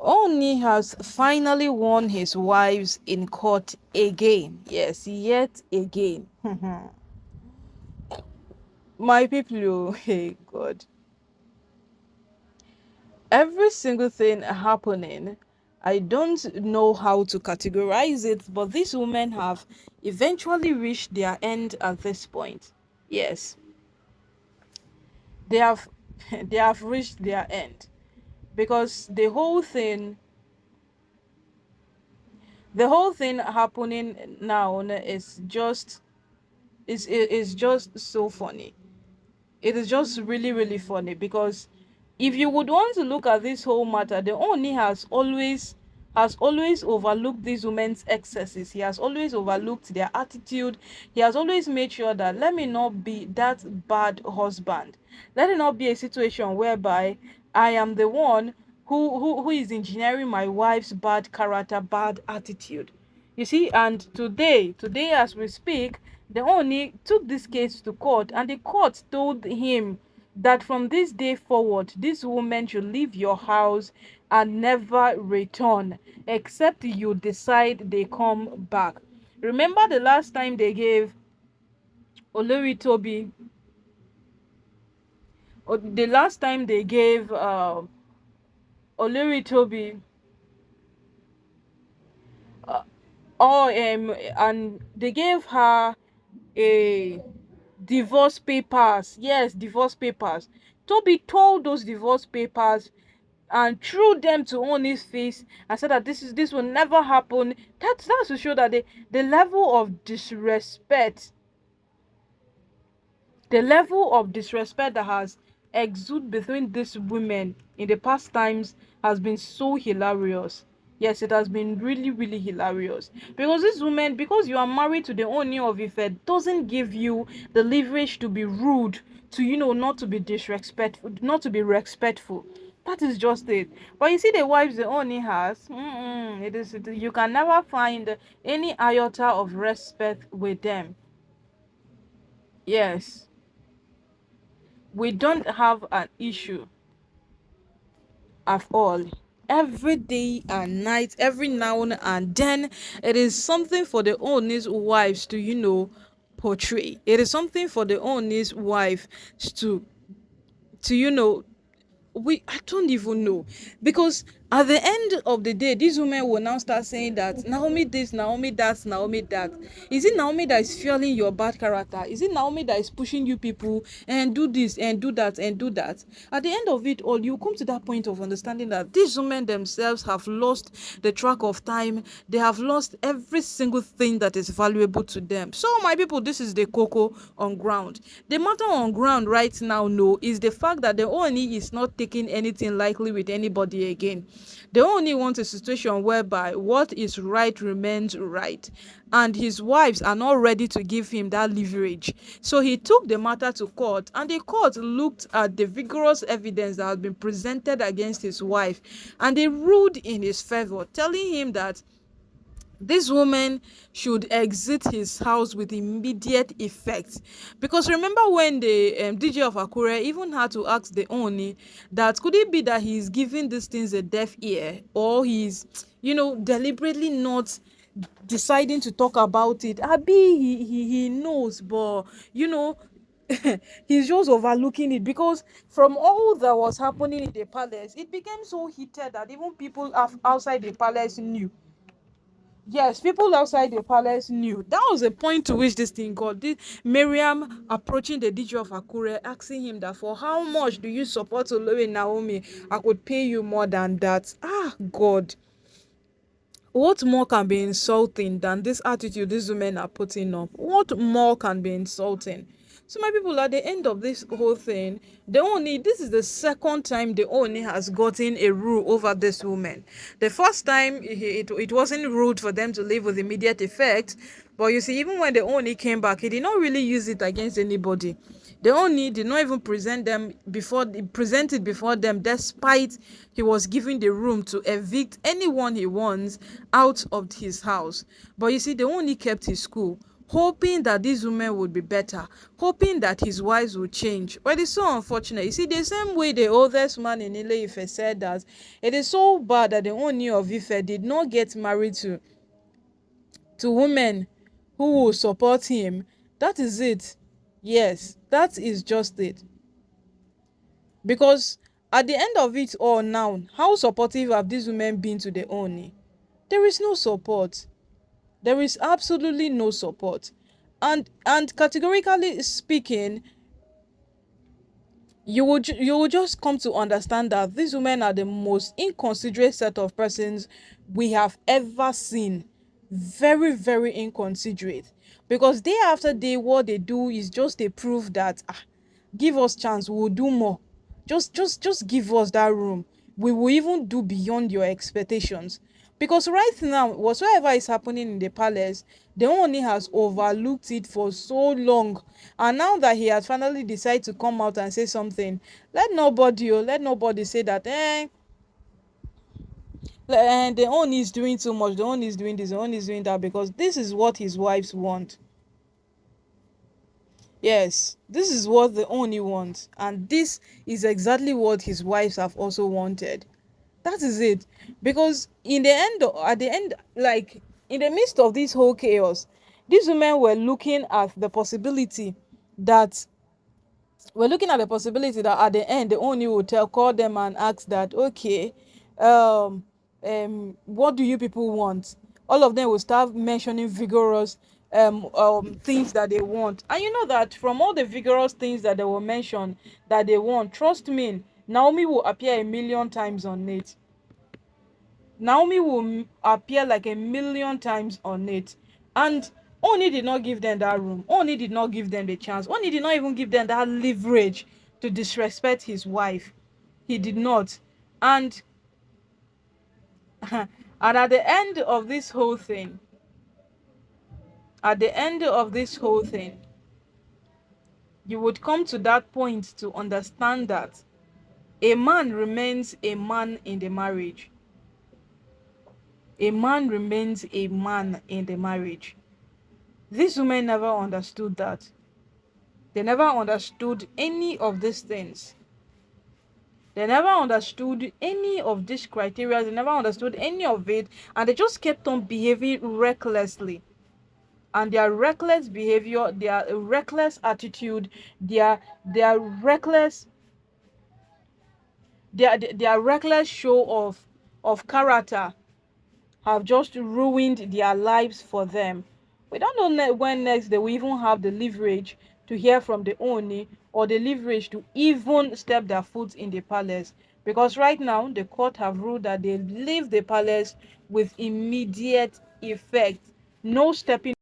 Ooni has finally won his wives in court again. Yes, yet again. My people, oh, hey God. Every single thing happening, I don't know how to categorize it, but these women have eventually reached their end at this point. Yes, they have they have reached their end because the whole thing happening now is just so funny. It is just really really funny because if you would want to look at this whole matter, the Oni has always overlooked these women's excesses. He has always overlooked their attitude. He has always made sure that let me not be that bad husband. Let it not be a situation whereby I am the one who is engineering my wife's bad character, bad attitude. You see, and today as we speak, the Oni took this case to court, and the court told him that from this day forward, this woman should leave your house and never return, except you decide they come back. Remember the last time they gave Olori Toby, or the last time they gave Olori Toby, uh, and they gave her a divorce papers. Yes, divorce papers. Toby told those divorce papers and threw them to Oni's face and said that this will never happen. That's to show that the level of disrespect, that has exuded between these women in the past times has been so hilarious. Yes, it has been really really hilarious because this woman, because you are married to the Oni of Ife, doesn't give you the leverage to be rude, to not to be disrespectful, not to be respectful. That is just it. But you see the wives the Oni has, you can never find any iota of respect with them. Yes, we don't have an issue at all. Every day and night, every now and then, it is something for the Oni's wives to portray. It is something for the Oni's wife to to you know I don't even know, because at the end of the day these women will now start saying that Naomi this, Naomi that, Naomi that. Is it Naomi that is fueling your bad character? Is it Naomi that is pushing you people and do this and do that and do that? At the end of it all, you come to that point of understanding that these women themselves have lost the track of time. They have lost every single thing that is valuable to them. So my people, this is the cocoa on ground. The matter on ground right now, no, is the fact that the Oni is not taking anything lightly with anybody again. The Oni wants a situation whereby what is right remains right, and his wives are not ready to give him that leverage. So he took the matter to court, and the court looked at the vigorous evidence that has been presented against his wife, and they ruled in his favor, telling him that this woman should exit his house with immediate effect. Because remember when the DJ of Akure even had to ask the Oni that could it be that he's giving these things a deaf ear, or he's deliberately not deciding to talk about it. Abi he knows, but he's just overlooking it, because from all that was happening in the palace, it became so heated that even people outside the palace knew. Yes, people outside the palace knew. That was the point to which this thing got. Miriam approaching the DJ of Akure, asking him that for how much do you support Olori Naomi? I could pay you more than that. Ah, God. What more can be insulting than this attitude these women are putting up? What more can be insulting? So my people, at the end of this whole thing, this is the second time the Oni has gotten a rule over this woman. The first time it wasn't ruled for them to leave with immediate effect, but you see, even when the Oni came back, he did not really use it against anybody. The Oni did not even present it before them, despite he was given the room to evict anyone he wants out of his house. But you see, the Oni kept his cool, hoping that these women would be better, hoping that his wives would change. But it's so unfortunate. You see, the same way the oldest man in Ile Ife said that it is so bad that the Ooni of Ife did not get married to women who will support him. That is it. Yes, that is just it. Because at the end of it all now, how supportive have these women been to the Ooni? There is no support. There is absolutely no support. And categorically speaking, you would just come to understand that these women are the most inconsiderate set of persons we have ever seen. Very, very inconsiderate. Because day after day, what they do is just a proof that give us chance, we will do more. Just give us that room. We will even do beyond your expectations. Because right now, whatsoever is happening in the palace, the only has overlooked it for so long. And now that he has finally decided to come out and say something, let nobody say that the own is doing too much, the own is doing this, the own is doing that, because this is what his wives want. Yes, this is what the Ooni wants, and this is exactly what his wives have also wanted. That is it. Because at the end, like in the midst of this whole chaos, these women were looking at the possibility that at the end the Ooni would call them and ask that, okay, um what do you people want? All of them will start mentioning vigorous things that they want. And you know that from all the vigorous things that they will mention that they want, trust me, Naomi will appear a million times on it. Naomi will appear like a million times on it. And Oni did not give them that room. Oni did not give them the chance. Oni did not even give them that leverage to disrespect his wife. He did not. And and at the end of this whole thing, you would come to that point to understand that a man remains a man in the marriage. A man remains a man in the marriage. These women never understood that. They never understood any of these things. They never understood any of these criteria. They never understood any of it. And they just kept on behaving recklessly. And their reckless behavior, their reckless attitude, their reckless their reckless show of character have just ruined their lives for them. We don't know when next they will even have the leverage to hear from the Oni, or the leverage to even step their foot in the palace. Because right now, the court have ruled that they leave the palace with immediate effect. No stepping